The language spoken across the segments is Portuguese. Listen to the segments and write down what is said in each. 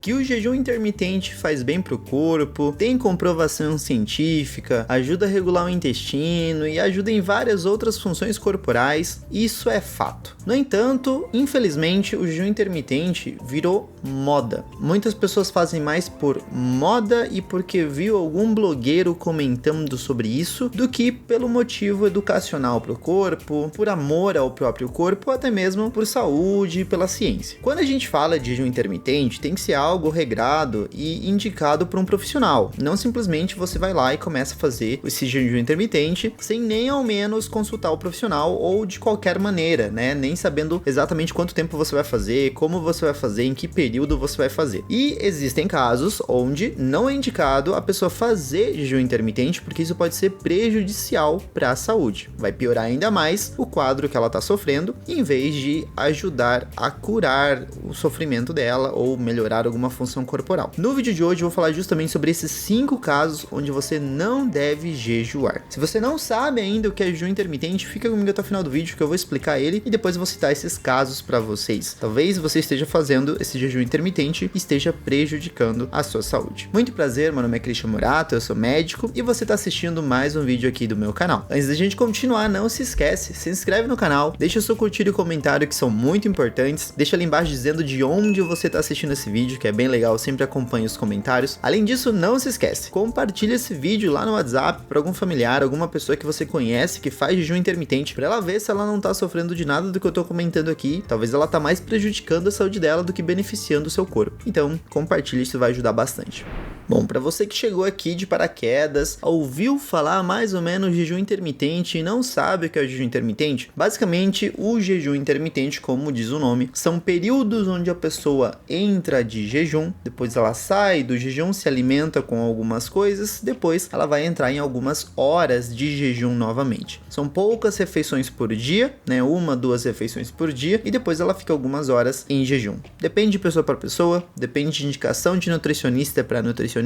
Que o jejum intermitente faz bem para o corpo, tem comprovação científica, ajuda a regular o intestino e ajuda em várias outras funções corporais, isso é fato. No entanto, infelizmente, o jejum intermitente virou moda. Muitas pessoas fazem mais por moda e porque viu algum blogueiro comentando sobre isso, do que pelo motivo educacional para o corpo, por amor ao próprio corpo, ou até mesmo por saúde e pela ciência. Quando a gente fala de jejum intermitente, tem que ser algo regrado e indicado por um profissional. Não simplesmente você vai lá e começa a fazer esse jejum intermitente sem nem ao menos consultar o profissional ou de qualquer maneira, né? Nem sabendo exatamente quanto tempo você vai fazer, como você vai fazer, em que período você vai fazer. E existem casos onde não é indicado a pessoa fazer jejum intermitente porque isso pode ser prejudicial para a saúde. Vai piorar ainda mais o quadro que ela está sofrendo, em vez de ajudar a curar o sofrimento dela ou melhorar alguma função corporal. No vídeo de hoje eu vou falar justamente sobre esses 5 casos onde você não deve jejuar. Se você não sabe ainda o que é jejum intermitente, fica comigo até o final do vídeo que eu vou explicar ele e depois eu vou citar esses casos para vocês. Talvez você esteja fazendo esse jejum intermitente e esteja prejudicando a sua saúde. Muito prazer, meu nome é Christian Morato, eu sou médico e você está assistindo mais um vídeo aqui do meu canal. Antes da gente continuar, não se esquece, se inscreve no canal, deixa o seu curtir e comentário que são muito importantes, deixa ali embaixo dizendo de onde você está assistindo esse vídeo, que é bem legal, eu sempre acompanho os comentários. Além disso, não se esquece, compartilha esse vídeo lá no WhatsApp para algum familiar, alguma pessoa que você conhece que faz jejum intermitente, para ela ver se ela não tá sofrendo de nada do que eu tô comentando aqui. Talvez ela tá mais prejudicando a saúde dela do que beneficiando o seu corpo. Então, compartilha, isso vai ajudar bastante. Bom, para você que chegou aqui de paraquedas, ouviu falar mais ou menos de jejum intermitente e não sabe o que é o jejum intermitente, basicamente o jejum intermitente, como diz o nome, são períodos onde a pessoa entra de jejum, depois ela sai do jejum, se alimenta com algumas coisas, depois ela vai entrar em algumas horas de jejum novamente. São poucas refeições por dia, né? 1, 2 refeições por dia, e depois ela fica algumas horas em jejum. Depende de pessoa para pessoa, depende de indicação de nutricionista para nutricionista.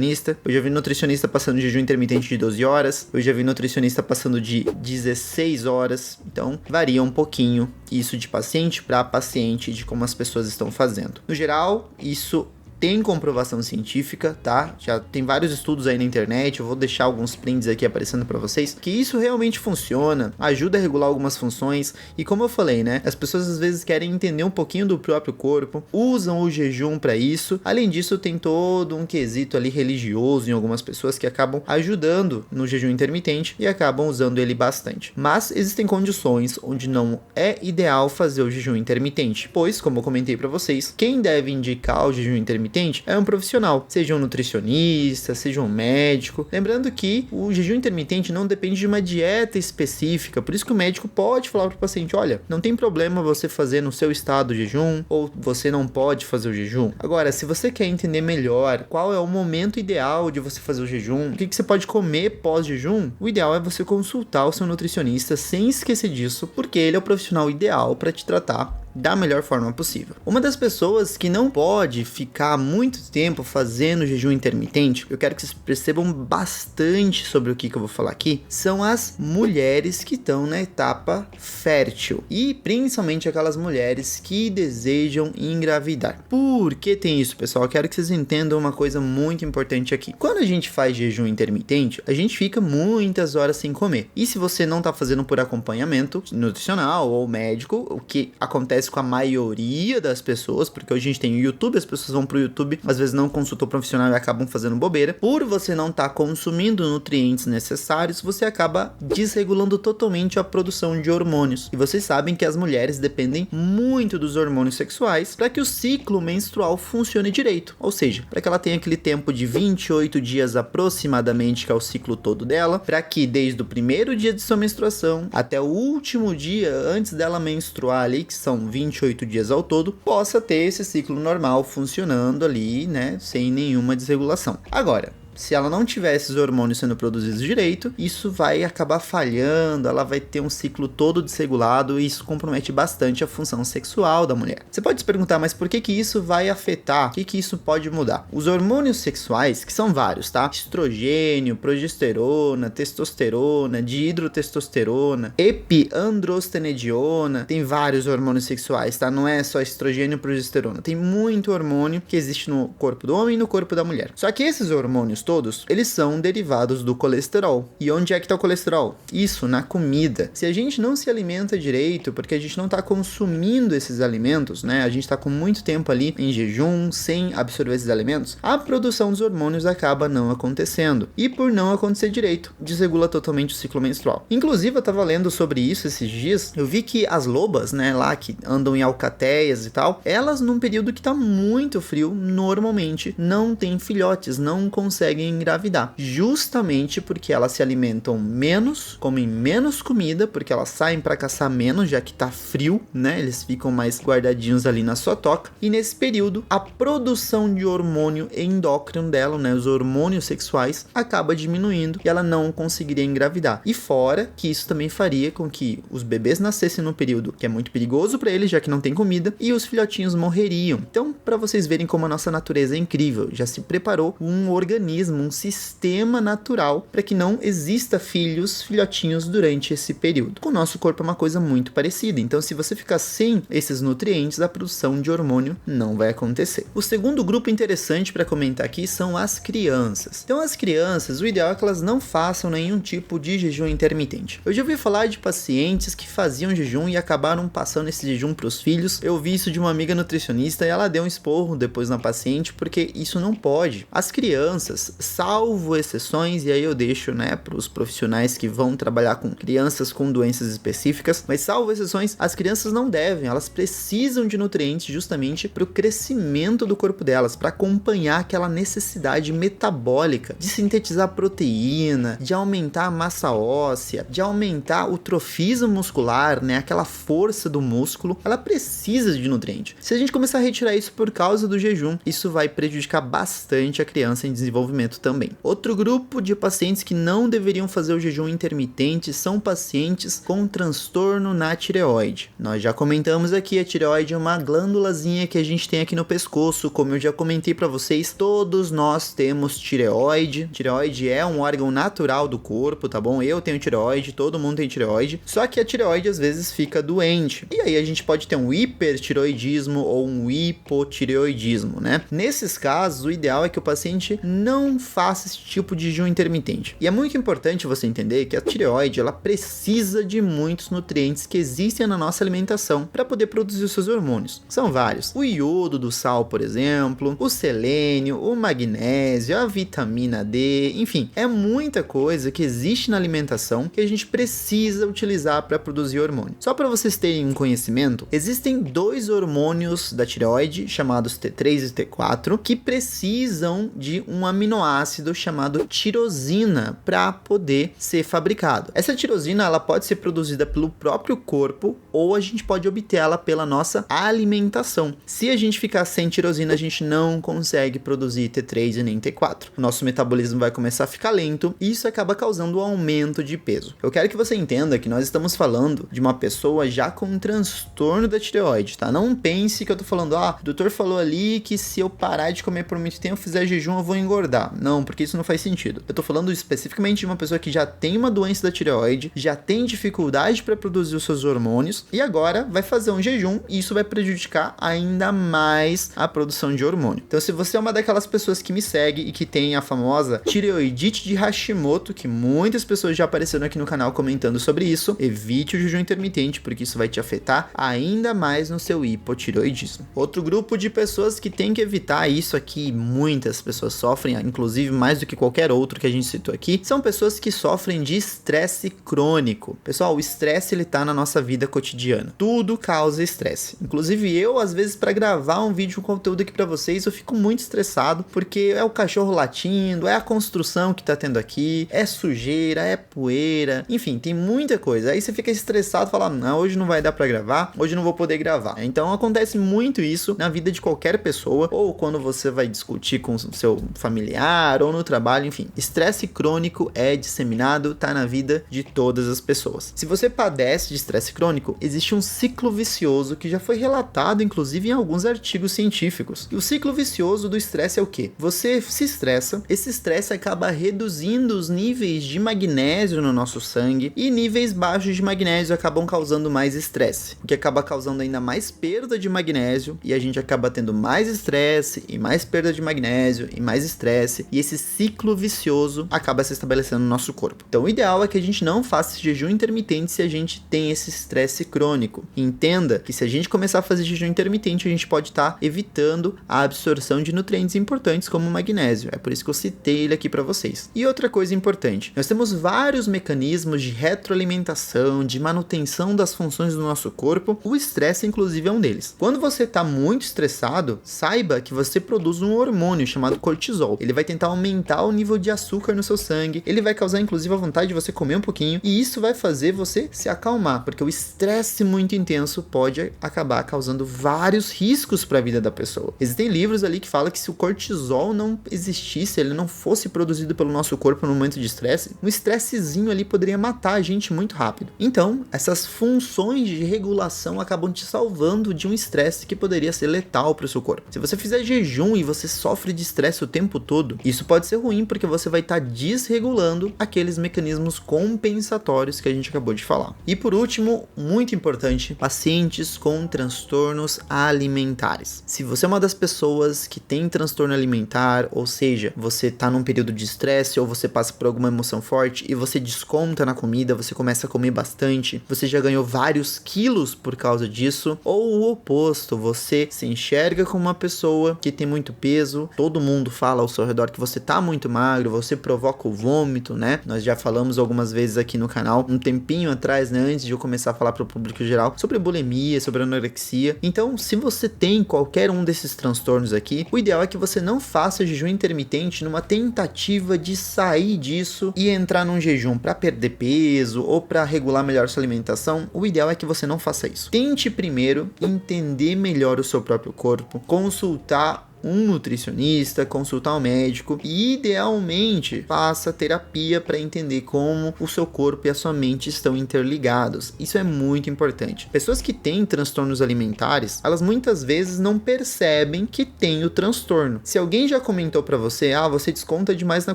Eu já vi nutricionista passando de jejum intermitente de 12 horas, eu já vi nutricionista passando de 16 horas, então varia um pouquinho isso de paciente para paciente, de como as pessoas estão fazendo. No geral, isso tem comprovação científica, tá? Já tem vários estudos aí na internet, eu vou deixar alguns prints aqui aparecendo pra vocês, que isso realmente funciona, ajuda a regular algumas funções, e como eu falei, né? As pessoas às vezes querem entender um pouquinho do próprio corpo, usam o jejum pra isso. Além disso, tem todo um quesito ali religioso em algumas pessoas que acabam ajudando no jejum intermitente e acabam usando ele bastante. Mas existem condições onde não é ideal fazer o jejum intermitente, pois, como eu comentei pra vocês, quem deve indicar o jejum intermitente é um profissional, seja um nutricionista, seja um médico. Lembrando que o jejum intermitente não depende de uma dieta específica, por isso que o médico pode falar para o paciente, olha, não tem problema você fazer no seu estado o jejum, ou você não pode fazer o jejum. Agora, se você quer entender melhor qual é o momento ideal de você fazer o jejum, o que você pode comer pós-jejum, o ideal é você consultar o seu nutricionista sem esquecer disso, porque ele é o profissional ideal para te tratar da melhor forma possível. Uma das pessoas que não pode ficar muito tempo fazendo jejum intermitente, eu quero que vocês percebam bastante sobre o que eu vou falar aqui, são as mulheres que estão na etapa fértil e principalmente aquelas mulheres que desejam engravidar. Por que tem isso, pessoal? Eu quero que vocês entendam uma coisa muito importante aqui. Quando a gente faz jejum intermitente, a gente fica muitas horas sem comer. E se você não está fazendo por acompanhamento nutricional ou médico, o que acontece com a maioria das pessoas, porque hoje a gente tem o YouTube, as pessoas vão pro YouTube, às vezes não consultam o profissional e acabam fazendo bobeira. Por você não estar consumindo nutrientes necessários, você acaba desregulando totalmente a produção de hormônios. E vocês sabem que as mulheres dependem muito dos hormônios sexuais para que o ciclo menstrual funcione direito. Ou seja, para que ela tenha aquele tempo de 28 dias aproximadamente, que é o ciclo todo dela, para que desde o primeiro dia de sua menstruação até o último dia antes dela menstruar ali, que são 28 dias ao todo, possa ter esse ciclo normal funcionando ali, né, sem nenhuma desregulação. Agora, Se ela não tiver esses hormônios sendo produzidos direito, isso vai acabar falhando, ela vai ter um ciclo todo desregulado e isso compromete bastante a função sexual da mulher. Você pode se perguntar, mas por que isso vai afetar? O que isso pode mudar? Os hormônios sexuais, que são vários, tá? Estrogênio, progesterona, testosterona, dihidrotestosterona, epiandrostenediona, tem vários hormônios sexuais, tá? Não é só estrogênio e progesterona, tem muito hormônio que existe no corpo do homem e no corpo da mulher. Só que esses hormônios todos, eles são derivados do colesterol. E onde é que tá o colesterol? Isso, na comida. Se a gente não se alimenta direito, porque a gente não tá consumindo esses alimentos, né? A gente tá com muito tempo ali em jejum, sem absorver esses alimentos, a produção dos hormônios acaba não acontecendo. E por não acontecer direito, desregula totalmente o ciclo menstrual. Inclusive, eu tava lendo sobre isso esses dias, eu vi que as lobas, né, lá que andam em alcateias e tal, elas num período que tá muito frio, normalmente não têm filhotes, não conseguem engravidar. Justamente porque elas se alimentam menos, comem menos comida, porque elas saem para caçar menos, já que tá frio, né? Eles ficam mais guardadinhos ali na sua toca. E nesse período, a produção de hormônio endócrino dela, né, os hormônios sexuais, acaba diminuindo e ela não conseguiria engravidar. E fora que isso também faria com que os bebês nascessem no período que é muito perigoso para eles, já que não tem comida, e os filhotinhos morreriam. Então, para vocês verem como a nossa natureza é incrível, já se preparou um organismo, um sistema natural para que não exista filhotinhos durante esse período. Com o nosso corpo é uma coisa muito parecida. Então, se você ficar sem esses nutrientes, a produção de hormônio não vai acontecer. O segundo grupo interessante para comentar aqui são as crianças. Então, as crianças, o ideal é que elas não façam nenhum tipo de jejum intermitente. Eu já ouvi falar de pacientes que faziam jejum e acabaram passando esse jejum para os filhos. Eu vi isso de uma amiga nutricionista e ela deu um esporro depois na paciente, porque isso não pode. As crianças, salvo exceções, e aí eu deixo, né, para os profissionais que vão trabalhar com crianças com doenças específicas, mas salvo exceções, as crianças não devem, elas precisam de nutrientes justamente para o crescimento do corpo delas, para acompanhar aquela necessidade metabólica de sintetizar proteína, de aumentar a massa óssea, de aumentar o trofismo muscular, né, aquela força do músculo. Ela precisa de nutriente. Se a gente começar a retirar isso por causa do jejum, isso vai prejudicar bastante a criança em desenvolvimento também. Outro grupo de pacientes que não deveriam fazer o jejum intermitente são pacientes com transtorno na tireoide. Nós já comentamos aqui, a tireoide é uma glândulazinha que a gente tem aqui no pescoço. Como eu já comentei para vocês, todos nós temos tireoide. Tireoide é um órgão natural do corpo, tá bom? Eu tenho tireoide, todo mundo tem tireoide, só que a tireoide às vezes fica doente. E aí a gente pode ter um hipertireoidismo ou um hipotireoidismo, né? Nesses casos, o ideal é que o paciente não faça esse tipo de jejum intermitente. E é muito importante você entender que a tireoide, ela precisa de muitos nutrientes que existem na nossa alimentação para poder produzir os seus hormônios. São vários. O iodo do sal, por exemplo, o selênio, o magnésio, a vitamina D, enfim, é muita coisa que existe na alimentação que a gente precisa utilizar para produzir hormônio. Só para vocês terem um conhecimento, existem dois hormônios da tireoide, chamados T3 e T4, que precisam de um aminoácido chamado tirosina para poder ser fabricado. Essa tirosina, ela pode ser produzida pelo próprio corpo ou a gente pode obtê-la pela nossa alimentação. Se a gente ficar sem tirosina, a gente não consegue produzir T3 e nem T4. O nosso metabolismo vai começar a ficar lento e isso acaba causando um aumento de peso. Eu quero que você entenda que nós estamos falando de uma pessoa já com um transtorno da tireoide, tá? Não pense que eu tô falando, o doutor falou ali que se eu parar de comer por muito tempo, fizer jejum, eu vou engordar. Não, porque isso não faz sentido. Eu tô falando especificamente de uma pessoa que já tem uma doença da tireoide, já tem dificuldade para produzir os seus hormônios e agora vai fazer um jejum e isso vai prejudicar ainda mais a produção de hormônio. Então, se você é uma daquelas pessoas que me segue e que tem a famosa tireoidite de Hashimoto, que muitas pessoas já apareceram aqui no canal comentando sobre isso, evite o jejum intermitente, porque isso vai te afetar ainda mais no seu hipotireoidismo. Outro grupo de pessoas que tem que evitar isso aqui, muitas pessoas sofrem, inclusive mais do que qualquer outro que a gente citou aqui, são pessoas que sofrem de estresse crônico. Pessoal, o estresse ele tá na nossa vida cotidiana. Tudo causa estresse. Inclusive eu, às vezes, para gravar um vídeo com conteúdo aqui para vocês, eu fico muito estressado, porque é o cachorro latindo, é a construção que tá tendo aqui, é sujeira, é poeira, enfim, tem muita coisa. Aí você fica estressado, fala, não, hoje não vai dar para gravar, hoje não vou poder gravar. Então acontece muito isso na vida de qualquer pessoa, ou quando você vai discutir com seu familiar, cozinhar ou no trabalho, enfim. Estresse crônico é disseminado, tá na vida de todas as pessoas. Se você padece de estresse crônico, existe um ciclo vicioso que já foi relatado, inclusive, em alguns artigos científicos. E o ciclo vicioso do estresse é o quê? Você se estressa, esse estresse acaba reduzindo os níveis de magnésio no nosso sangue e níveis baixos de magnésio acabam causando mais estresse, o que acaba causando ainda mais perda de magnésio e a gente acaba tendo mais estresse e mais perda de magnésio e mais estresse e esse ciclo vicioso acaba se estabelecendo no nosso corpo. Então o ideal é que a gente não faça jejum intermitente se a gente tem esse estresse crônico. Entenda que se a gente começar a fazer jejum intermitente, a gente pode estar evitando a absorção de nutrientes importantes como o magnésio. É por isso que eu citei ele aqui para vocês. E outra coisa importante, nós temos vários mecanismos de retroalimentação, de manutenção das funções do nosso corpo. O estresse, inclusive, é um deles. Quando você está muito estressado, saiba que você produz um hormônio chamado cortisol. Ele vai tentar aumentar o nível de açúcar no seu sangue, ele vai causar, inclusive, a vontade de você comer um pouquinho, e isso vai fazer você se acalmar, porque o estresse muito intenso pode acabar causando vários riscos para a vida da pessoa. Existem livros ali que falam que se o cortisol não existisse, ele não fosse produzido pelo nosso corpo no momento de estresse, um estressezinho ali poderia matar a gente muito rápido. Então, essas funções de regulação acabam te salvando de um estresse que poderia ser letal para o seu corpo. Se você fizer jejum e você sofre de estresse o tempo todo, isso pode ser ruim porque você vai estar desregulando aqueles mecanismos compensatórios que a gente acabou de falar. E por último, muito importante, pacientes com transtornos alimentares. Se você é uma das pessoas que tem transtorno alimentar, ou seja, você está num período de estresse ou você passa por alguma emoção forte e você desconta na comida, você começa a comer bastante, você já ganhou vários quilos por causa disso, ou o oposto, você se enxerga como uma pessoa que tem muito peso, todo mundo fala ao seu redor que você tá muito magro, você provoca o vômito, né? Nós já falamos algumas vezes aqui no canal, um tempinho atrás, né, antes de eu começar a falar para o público geral, sobre bulimia, sobre anorexia. Então, se você tem qualquer um desses transtornos aqui, o ideal é que você não faça jejum intermitente numa tentativa de sair disso e entrar num jejum para perder peso ou para regular melhor sua alimentação. O ideal é que você não faça isso. Tente primeiro entender melhor o seu próprio corpo, consultar um nutricionista, consultar um médico e idealmente faça terapia para entender como o seu corpo e a sua mente estão interligados. Isso é muito importante. Pessoas que têm transtornos alimentares, elas muitas vezes não percebem que tem o transtorno. Se alguém já comentou para você, você desconta demais na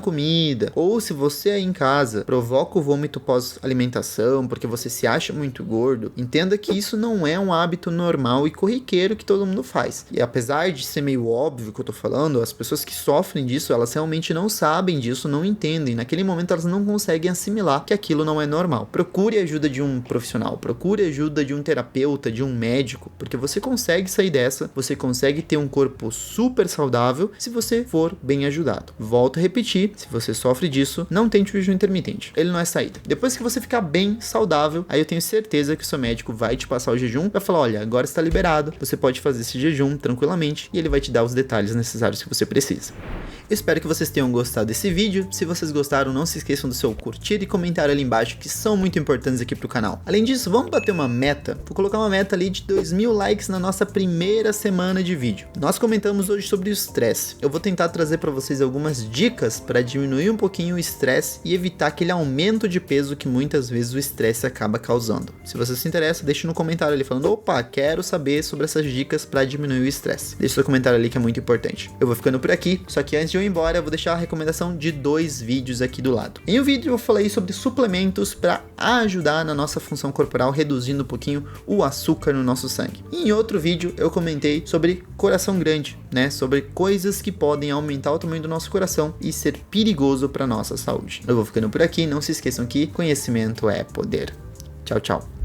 comida, ou se você aí em casa provoca o vômito pós-alimentação porque você se acha muito gordo, entenda que isso não é um hábito normal e corriqueiro que todo mundo faz. E apesar de ser meio óbvio que eu tô falando, as pessoas que sofrem disso, elas realmente não sabem disso, não entendem. Naquele momento elas não conseguem assimilar que aquilo não é normal. Procure ajuda de um profissional, procure ajuda de um terapeuta, de um médico, porque você consegue sair dessa, você consegue ter um corpo super saudável se você for bem ajudado. Volto a repetir, se você sofre disso, não tente o jejum intermitente. Ele não é saída. Depois que você ficar bem saudável, aí eu tenho certeza que o seu médico vai te passar o jejum, vai falar, olha, agora está liberado, você pode fazer esse jejum tranquilamente e ele vai te dar os detalhes necessários que você precisa. Espero que vocês tenham gostado desse vídeo. Se vocês gostaram, não se esqueçam do seu curtir e comentário ali embaixo, que são muito importantes aqui pro canal. Além disso, vamos bater uma meta. Vou colocar uma meta ali de 2.000 likes na nossa primeira semana de vídeo. Nós comentamos hoje sobre o estresse. Eu vou tentar trazer para vocês algumas dicas para diminuir um pouquinho o estresse e evitar aquele aumento de peso que muitas vezes o estresse acaba causando. Se você se interessa, deixe no comentário ali falando, opa, quero saber sobre essas dicas para diminuir o estresse. Deixe seu comentário ali que é muito importante. Eu vou ficando por aqui, só que antes de eu ir embora, eu vou deixar a recomendação de 2 vídeos aqui do lado. Em um vídeo eu falei sobre suplementos para ajudar na nossa função corporal, reduzindo um pouquinho o açúcar no nosso sangue. E em outro vídeo eu comentei sobre coração grande, né? Sobre coisas que podem aumentar o tamanho do nosso coração e ser perigoso para nossa saúde. Eu vou ficando por aqui, não se esqueçam que conhecimento é poder. Tchau, tchau.